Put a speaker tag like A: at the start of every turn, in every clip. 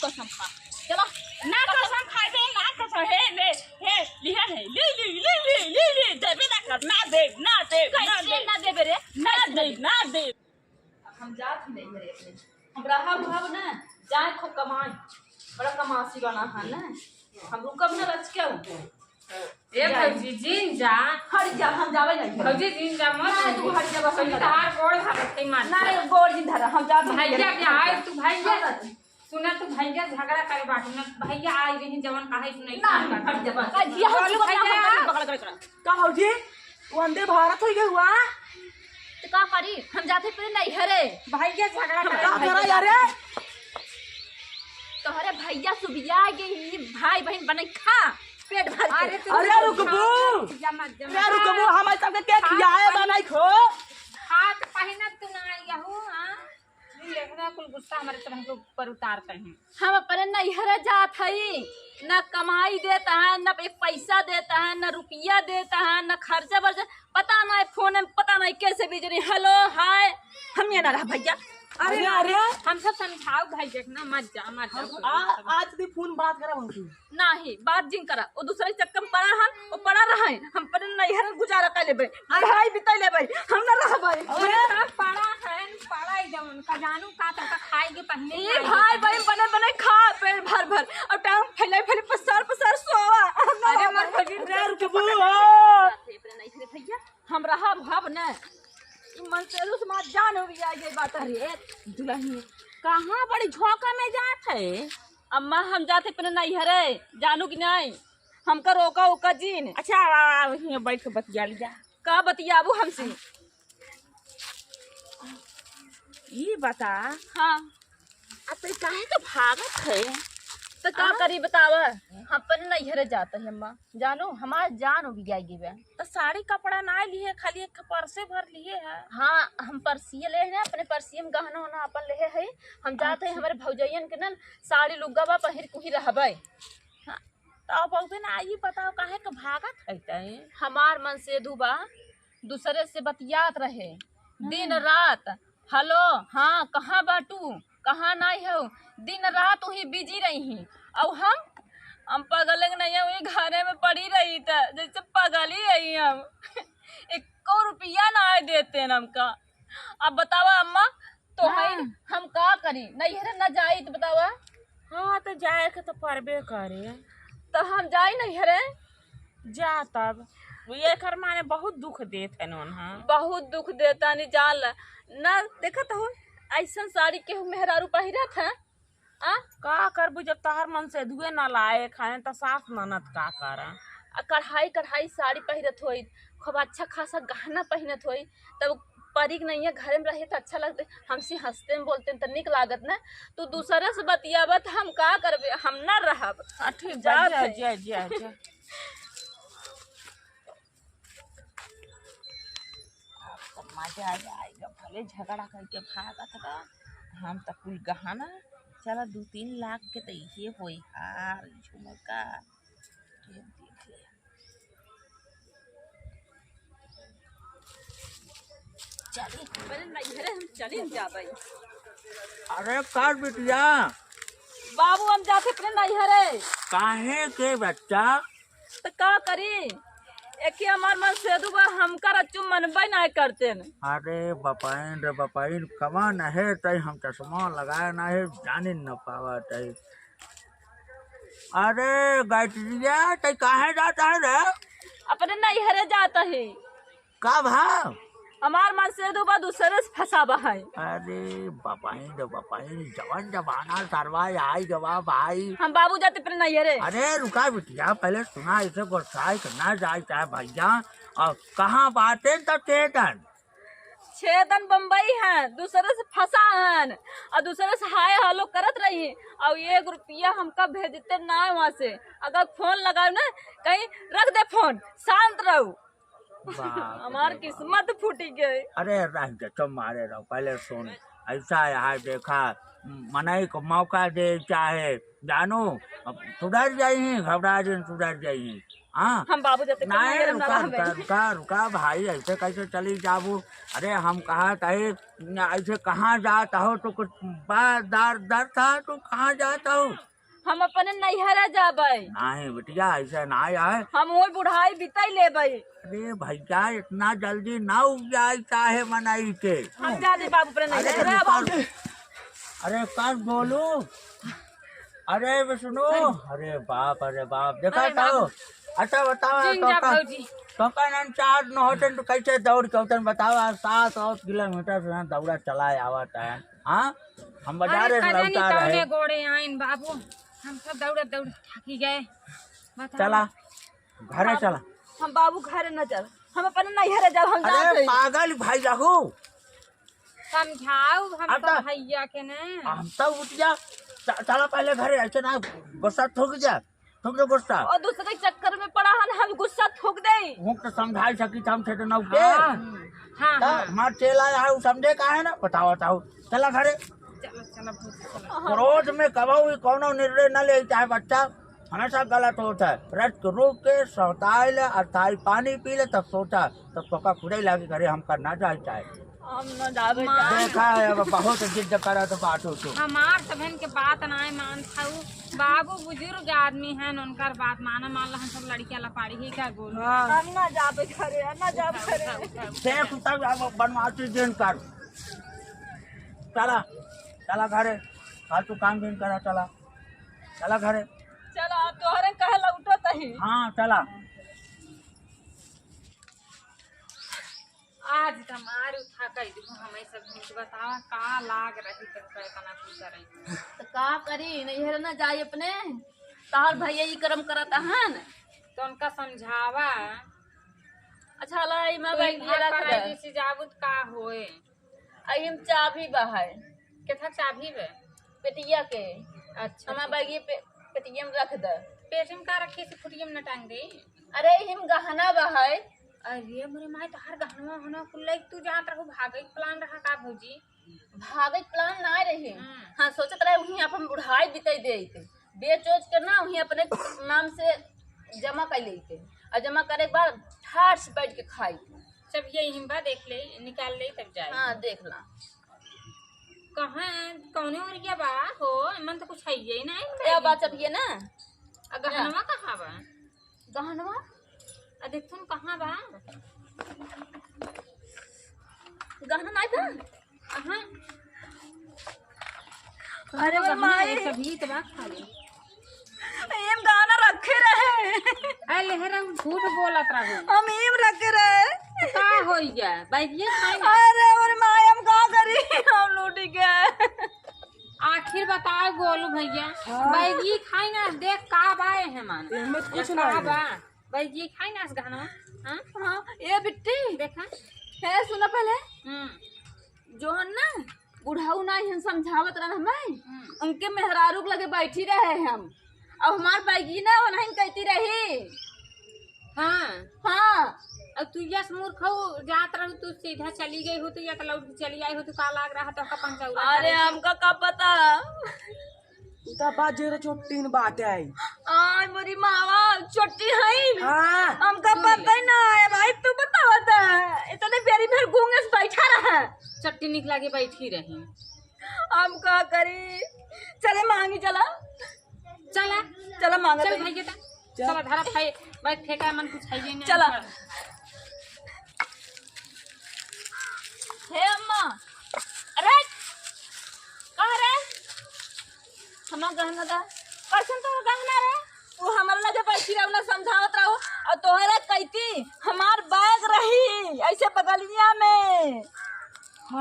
A: कसम खा चलो ना कसम खाए दे ना कसम हे ले हे लिया है ले ले ले ले ले ले देबे ना कर ना दे ना दे ना दे रे ना दे हम जात नहीं मेरे अपने हम रहा भाव ना जाए खूब कमाए बड़ा कमासी बना है ना हम रुकब ना रच के
B: ए भौजी जीन जा
A: हट जा हम जावे नहीं
B: भौजी जीन जा मत
A: तू हट जा बस
B: तार गोड़ भागत के मान
A: ना गोड़ जी धरा हम जा
B: भैया के आए तू भैया सुना तू भैया झगड़ा करे बाटू ना भैया आई रही जवन काहे सुनाई
A: ना हट जा बस ये हम पकड़ कर
C: का भौजी वंदे भारत हो गया हुआ
A: तो का करी हम जाते फिर नहीं हरे
B: भैया झगड़ा करे
C: का करा यार
A: तोहरे भैया सुबिया गई भाई बहन बने खा पेट भर
B: अरे
C: अरे रुकबू अरे रुकबू हमारे सबके के खियाए बनाई खो
B: हाथ पहना तू ना यहू हां लेखना कुल गुस्सा हमारे तरह के ऊपर उतारते हैं
A: हम अपने नैहरे जात हई न कमाई देता है न एक पैसा देता है न रुपया देता है न खर्चा वर्चा पता नहीं फोन में पता नहीं कैसे भेज रही हेलो हाय हम ये ना रहा भैया
C: अरे अरे
B: हम सब समझाओ भाई देखना मत जा
C: आज दी फोन बात करा भौजी
A: नहीं बात जिन करा वो दूसरे चक्कर में पड़ा हन वो पड़ा रहा हम पर नैहर गुजारा कर लेबे भाई बिता लेबे हम ना रहबे
B: अरे पड़ा है पड़ा एकदम का जानू का तो खाएगे पहले
A: ये भाई बहन बने बने खा पेट भर भर और टांग फैले फैले पसार सोवा
B: अरे मत भगी
C: अरे रुकबू
A: भैया हम रहा भाव न मन से रुस मां जान हो गया ये बात रे दुल्हन
C: कहां बड़ी झोंका में जात है
A: अम्मा हम जाते पर नहीं हरे जानू कि नहीं हमका रोका ओका जीन
C: अच्छा यहां बैठ के बतिया लिया
A: का बतियाबू हमसे
C: ये बता
A: हाँ
C: अब तो काहे तो भागत है
A: तो का करी बताव हम पर नहीं हरे जाते हैं अम्मा जानो हमार जान हो जाएगी बे
C: तो साड़ी कपड़ा ना लिए खाली एक पर्से भर लिए है
A: हाँ हम परसिए ले हैं अपने परसिए में गहना होना अपन ले है हम जाते हैं हमारे भौजैयन के न साड़ी लुग्गा बा पहिर कुही रहबे
C: तो अब बहुते ना ये बताओ काहे के भागत है तई
A: हमार मन से दुबा दूसरे से बतियात रहे दिन रात हेलो हाँ कहाँ बाटू कहाँ नहीं हो दिन रात वही बिजी रही और हम पगल नहीं है वही घरे में पड़ी रही था जैसे पगल ही रही हम 1 रुपया ना देते हैं हमका अब बतावा अम्मा तो हम का करी नहीं है ना जाई तो बतावा
C: हाँ तो जाए के तो परबे करे
A: तो हम जाई नहीं हरे
C: जा तब ये कर माने बहुत दुख देते नन हां
A: बहुत दुख देता नहीं जाल ना देखत हो ऐसा साड़ी के मेहरारू पहिरा था
C: का करबू जब तहर मन से धुए ना लाए खाए तो साफ ननद का करा
A: कढ़ाई साड़ी पहिरत होई खूब अच्छा खासा गहना पहिनत होई तब परिक नहीं है घर में रहे तो अच्छा लगते हमसे हंसते में बोलते तो निक लागत ना तू दूसरे से बतियाबत हम का करबे हम ना रहब
C: ठीक जा मजा आ जाएगा भले झगड़ा करके भागत बा हम तो कुल गहना चला 2-3 लाख के तो ये होई हार झुमका देख ले
A: चली पहले नहीं है हम चली जाबे
D: अरे कर बिटिया
A: बाबू हम जाते अपने नहीं हरे
D: काहे के बच्चा
A: तो का करी एक ही हमार मन से दुबा हम कर अच्चू मनबे नहीं करते न
D: अरे बपाइन कमा न है तई हम चश्मा लगाए ना है जाने न पावा तई अरे गायत्रिया तई काहे जाता है रे
A: अपने नहीं हरे जाता है
D: का भाव
A: हमार मन से दुबा दूसरे से फंसाबा है
D: अरे बपाइन जवान जवाना सरवा आई गवा भाई
A: हम बाबू जाते पर नहीं हरे
D: अरे रुका बिटिया पहले सुना इसे गुस्साई करना जाता है भैया और कहाँ बातें तो चेतन
A: 6 दिन बम्बई है दूसरे से फंसा है और दूसरे से हाय हालो करत रही और 1 रुपया हमका भेजते ना वहाँ से अगर फोन लगाओ ना कहीं रख दे फोन शांत रहो हमार किस्मत फूटी गई
D: अरे रह जा मारे रहो पहले सुन ऐसा यहाँ देखा मनाई को मौका दे चाहे जानो अब सुधर जाइए घबरा दिन सुधर जाइए हाँ
A: हम बाबू जब तक
D: नहीं
A: नैहर में
D: रुका
A: रहबे।
D: रुका रुका रुका भाई, ऐसे कैसे चली जाबू? अरे हम कहा कहे ऐसे कहाँ जाता हो? तो कुछ बात दर था, तो कहाँ जाता हो?
A: हम अपने नैहर जाबे।
D: नहीं बेटिया ऐसे ना है।
A: हम वो बुढ़ाई बिताई लेबे।
D: अरे भैया इतना जल्दी ना उग जाए चाहे मनाई के।
A: हम जा दे बाबू अपने
D: अरे
A: नैहर।
D: रुका, अरे कस बोलू? अरे विष्णु, अरे बाप देखा तो। अच्छा बताओ
B: जिंजा भौजी
D: तो चार न होते तो कैसे दौड़ के होते बताओ? 700 किलोमीटर से दौड़ा चलाए आवत है। हाँ हम बाजारे से
B: कजनी
D: लौटा
B: कौने
D: रहे।
B: गोड़े आइन बाबू, हम सब दौड़े दौड़े थकी गए। बताओ।
D: चला घरे चला।
A: हम बाबू घर न चल, हम अपने नैहर जाब। हम
D: अरे
A: जाते।
D: पागल भाई जाहू,
B: समझाओ
D: अब
B: हमको
D: तो-
B: भैया के ने।
D: हम तो उठ जा। चला पहले घरे, ऐसे ना गुस्सा थूक जा, थूक दे गुस्सा।
A: और दूसरे के चक्कर में पड़ा हन, हम गुस्सा थूक दे।
D: हूँ तो समझाई सकी हम थे तो नौ के।
B: हाँ हाँ
D: हमार चेला है वो समझे का है ना? बताओ चला घरे।
B: चलो चलो भौजी चलो।
D: क्रोध में कभी कोनो निर्णय न ले, चाहे बच्चा हमेशा गलत होता है। रट के रुक के सोताई ले, अस्थाई पानी पी ले, तब सोचा तब तो खुदे लगे करे हम करना चाहे।
A: हम न जाबे।
D: देखा है अब बहुत जिद करा तो बात हो तो।
B: हमार सबन के बात ना मानता हूँ। बाबू बुजुर्ग आदमी है, उनकर बात माना मान ला। हम सब लड़कियां लपाड़ी ही का गोल।
A: हम न जाबे घरे, न जाब घरे।
D: देख तब अब बनवासी दिन कर। चला घरे, फालतू काम भी करा। चला घरे।
A: चलो आप तोहरे कहे लौटो तही।
D: हाँ चला।
B: आज तमार उठा कर देखो हमें सब हमके बतावा का लाग रही तो तना कुछ करे।
A: तो का करी? नैहर न जाई अपने। तार भैया ई कर्म करता हन।
B: तो उनका समझावा।
A: अच्छा लाई मैं बैग ये रख दे।
B: से जाबुत का होए।
A: आई हम चाबी बहाय
B: केथा चाबी बे।
A: पेटिया के।
B: अच्छा
A: हमार बैग ये पेटिया में रख दे।
B: पेट में का रखी से फुटियम न टांग दे।
A: अरे हिम गहना बहाय।
B: अरे मोरे माई तो हर गहनवा होना कुल लाइक तू जात रहू भागे प्लान रहा का भौजी।
A: भागे प्लान ना रहे।
B: हम्म।
A: हाँ सोचत रहे वहीं अपन बुढ़ाई बिताई दे बेच ओच के ना वहीं अपने नाम से जमा कर लेते। और जमा करे के बाद ठाठ से बैठ के खाई।
B: जब ये हिम्बा देख ले निकाल ले तब जाए।
A: हाँ देख ला।
B: कहाँ कौने ओरिया बा हो मन तो कुछ है ही ना।
A: ये बात अब ये ना
B: गहनवा कहाँ बा?
A: गहनवा
B: देख तुम कहाँ बा?
A: गहना नहीं था।
B: अहाँ
A: अरे वो माई
B: सभी तो बात खाली।
A: एम गाना रखे रहे।
B: अरे लहरा झूठ बोलत रहू।
A: हम एम रखे रहे।
B: का होई जा बैठिए खाई ना।
A: अरे और माई हम का करी? हम लूट गए।
B: आखिर बताओ गोलू भैया बैगी खाई ना देख का बाए है मान कुछ ना बा बैगी खाई ना गहना। हां
A: हाँ ये बिट्टी
B: देखा
A: है सुना पहले
B: हम्म
A: जो है ना बुढ़ाऊ ना हम समझावत रहे हमें उनके मेहरारू के लगे बैठी रहे हम। अब हमार बैगी ना वो नहीं कहती रही।
B: हाँ
A: हाँ
B: अब तू यस मूर्ख हो जात रहू तू सीधा चली गई हो तो या तो लौट चली आई हो तो का लाग रहा तो का पंचौरा।
A: अरे हमका कब पता?
E: उनका बात जो छोटी बात है।
A: आज मेरी मावा छोटी है।
E: हाँ
A: हमका पता ही ना है भाई, तू बतावत है। इतने प्यारी मेरे गूंगे से बैठा रहा।
B: चट्टी निकला के बैठी रही।
A: हम का करी? चले मांगी चला चला मांगा
B: चल भैया चला धारा खाई भाई फेंका मन कुछ है नहीं।
A: चला। हे अम्मा अरे कहाँ रे? हमार गहना दा कैसन तो गहना रे? तू हमारे लगे बैठी रहो ना समझावत रहो और तोहरा कहती हमार बैग रही ऐसे बगलिया में।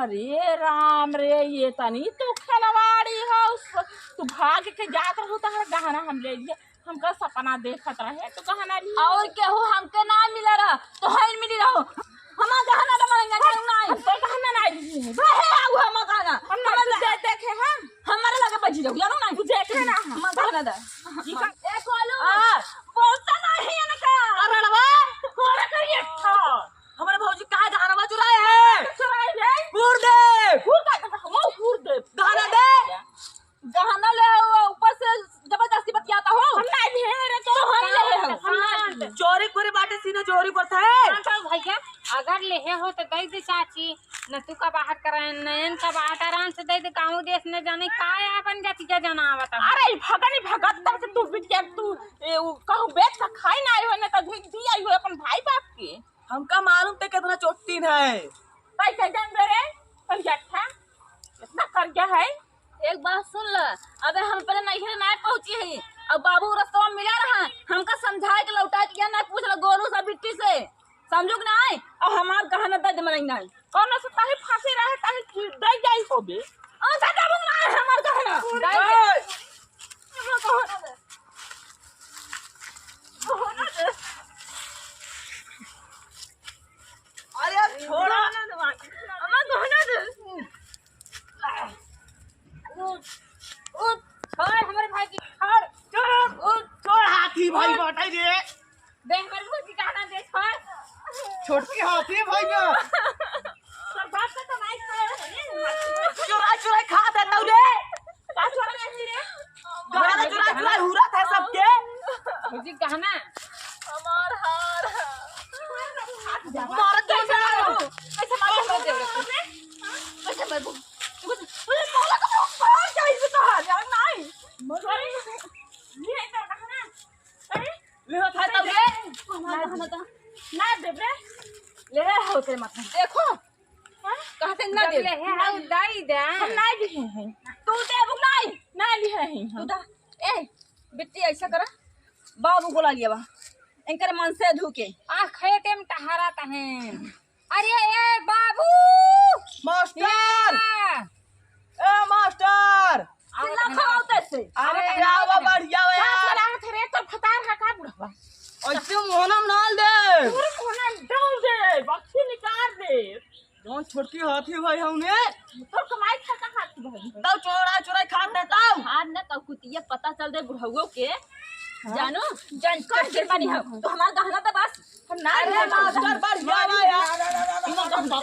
C: अरे राम रे ये तनी तो खलवाड़ी हो। तू भाग के जात रहू तो गहना हम ले लिए। हमका सपना देखत रहे तो गहना लिए।
A: और क्या हो हमके ना मिला रहा तो है मिली रहो। हमार गहना दा मांगा नहीं
C: तो गहना नहीं लिए।
A: रहे आउ हमार गहना
C: हम देखे हम
A: हमारे लगे बैठी रहो यारो नहीं
C: तू देखे ना
A: हमार गहना दा ए कोलू
C: हां
A: बोलता नहीं है ना का
C: अरड़वा कोड़ा करिए था
E: हमारे भौजी कहा गहना चुराए है।
C: चुराए रे
E: गुरुदेव गहना दे।
A: गहना ले ऊपर से जबरदस्ती बतियाता हो।
C: हम नहीं रे तो
A: हम ले
C: हम
E: जो
B: ले हो तो दे दे चाची न तू का बाहर कर नयन का बाहर आराम से दे दे गाँव देश न जाने का अपन जाति क्या जाना आवता।
C: अरे भगनी भगत तक तू बिटिया तू कहूँ बेच का खाई ना आई हो ना तो दी आई हो अपन भाई बाप के।
E: हमका मालूम थे कितना चोटीन है।
C: कैसे जान दे रे पंजठा इतना कर गया है।
A: एक बात सुन ल, अबे हम पहले नहीं ना पहुंची है अब बाबू रास्ता में मिला रहा हमका समझाए के लौटा के ना पूछ ल गोरू सा बिट्टी से समझू कि नहीं और हमार गहना दे दे मनाई नहीं
C: कौन से ताही फांसी रहे ताही दे जाई होबे
A: आ दादा बुक ना हमार गहना
E: अरे छोड़ा
A: हमार गहना दे
B: छोड़ हमारे भाई की छोड़
E: छोड़ हाथी भाई बटाई रे।
B: दे हमारे भाई की कहना दे छोड़
E: छोटकी हाथी भाई का
C: सब बात से तो नहीं करे
E: चुरा चुरा खा देता हूँ रे।
C: का छोरा नहीं रे
E: गाना चुरा चुरा हुरा था सबके।
B: मुझे कहना
A: हमार हार
E: मार दो
A: कैसे मार दे कैसे मार दू तुझे मोला को मार जाई से तो हाल यार नहीं
C: ये तो कहना अरे
A: ले था तब रे हमार गहना
C: ना दे रे
A: ले हो तेरे मत देखो कहां से ना दे
B: ले है हाउ दाई दे
A: हम नहीं दिए हैं तू दे बुक नहीं
C: ना लिए हैं
A: तू दा ए बिट्टी ऐसा कर बाबू को ला लिया बा इनकर मन से धुके
B: आ खेते में टहरा तहन। अरे ए बाबू
E: मास्टर
B: आ,
E: ए मास्टर
A: चिल्ला खाओ से
E: अरे आवा बढ़िया वे यार।
C: चला रे तो फतार का का बुढ़वा
E: ऐसे मोहनम नाल दे
C: पूरे कोना डाल दे बक्सी निकाल दे
E: जौन छोटकी हाथी भाई हमने
C: तो कमाई खाता खाती भाई
E: तब चोरा चुरा खा देता हूँ।
A: आज न कब कुतिया पता चल दे बुढ़ाओ के जानो जान कर के बनी हो तो हमारा गहना तो बस हम ना
E: अरे मास्टर बढ़िया वे यार।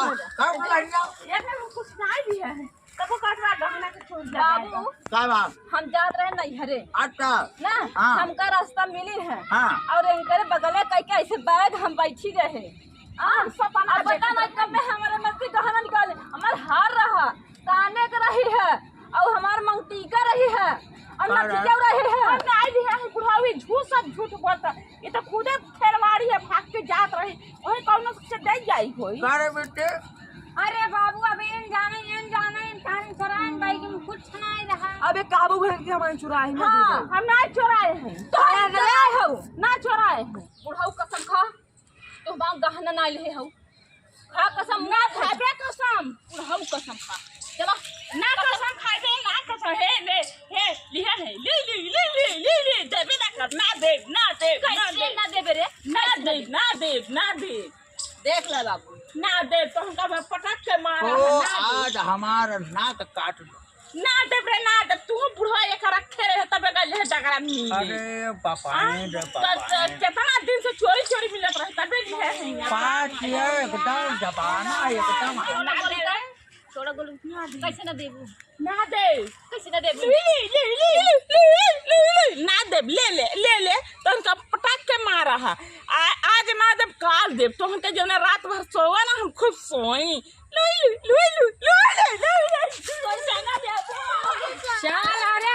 C: ये तो कुछ नहीं भी है तब काटवा गहना के छोड़ दे
A: बाबू हम जात रहे नैहरे
D: अच्छा
A: ना
D: हाँ।
A: हमका रास्ता मिली है
D: हाँ।
A: और इनकर बगले कई ऐसे बैग हम बैठी रहे अब बता ना कब में हमारे मस्ती गहना निकाले हमार हार रहा काने के रही है और हमार मंगटीका रही है और नथिया रही है
C: हम नहीं भी है बुढ़ावी झूठ सब झूठ बोलता ये तो खुदे खेरवाड़ी है भाग के जात रही वही कौन से दे जाई कोई
D: बेटे
B: अरे बाबू अब इन जाने इन सरान भाई के कुछ नहीं रहा।
E: अबे काबू भर के हमारे चुराई में
C: हाँ हम नहीं चोराए हैं
A: तो हम गए हो
C: ना चोराए हैं
A: बुढ़ाऊ कसम खा तो हम गहना ना ले हो खा कसम
C: ना खाबे कसम
A: बुढ़ाऊ कसम खा चलो
C: ना कसम खाबे ना कसम हे ले हे लिया है ले देबे ना कर ना दे
A: कैसे ना देबे रे
C: ना दे
A: देख ले बाबू
C: ना दे तो हमका पटक के मारा
D: ओ
C: ना
D: आज हमारा नाक काट दो।
C: ना दे रे ना दे तू बुढ़वा एक रखे रहे तबे गल है डगरा में
D: अरे पापा रे पापा
C: कितना दिन से चोरी मिलत रहे तबे लिया है
D: पाँच ये एकदम जबाना एकदम
A: थोड़ा बोलू कैसे ना देबू
C: ना दे
A: कैसे ना देबू
C: ना दे ले तो उनका पटाख के मारा है आज ना दे काल दे तो हमके जो ना रात भर सोवा ना हम खूब सोई
B: चल अरे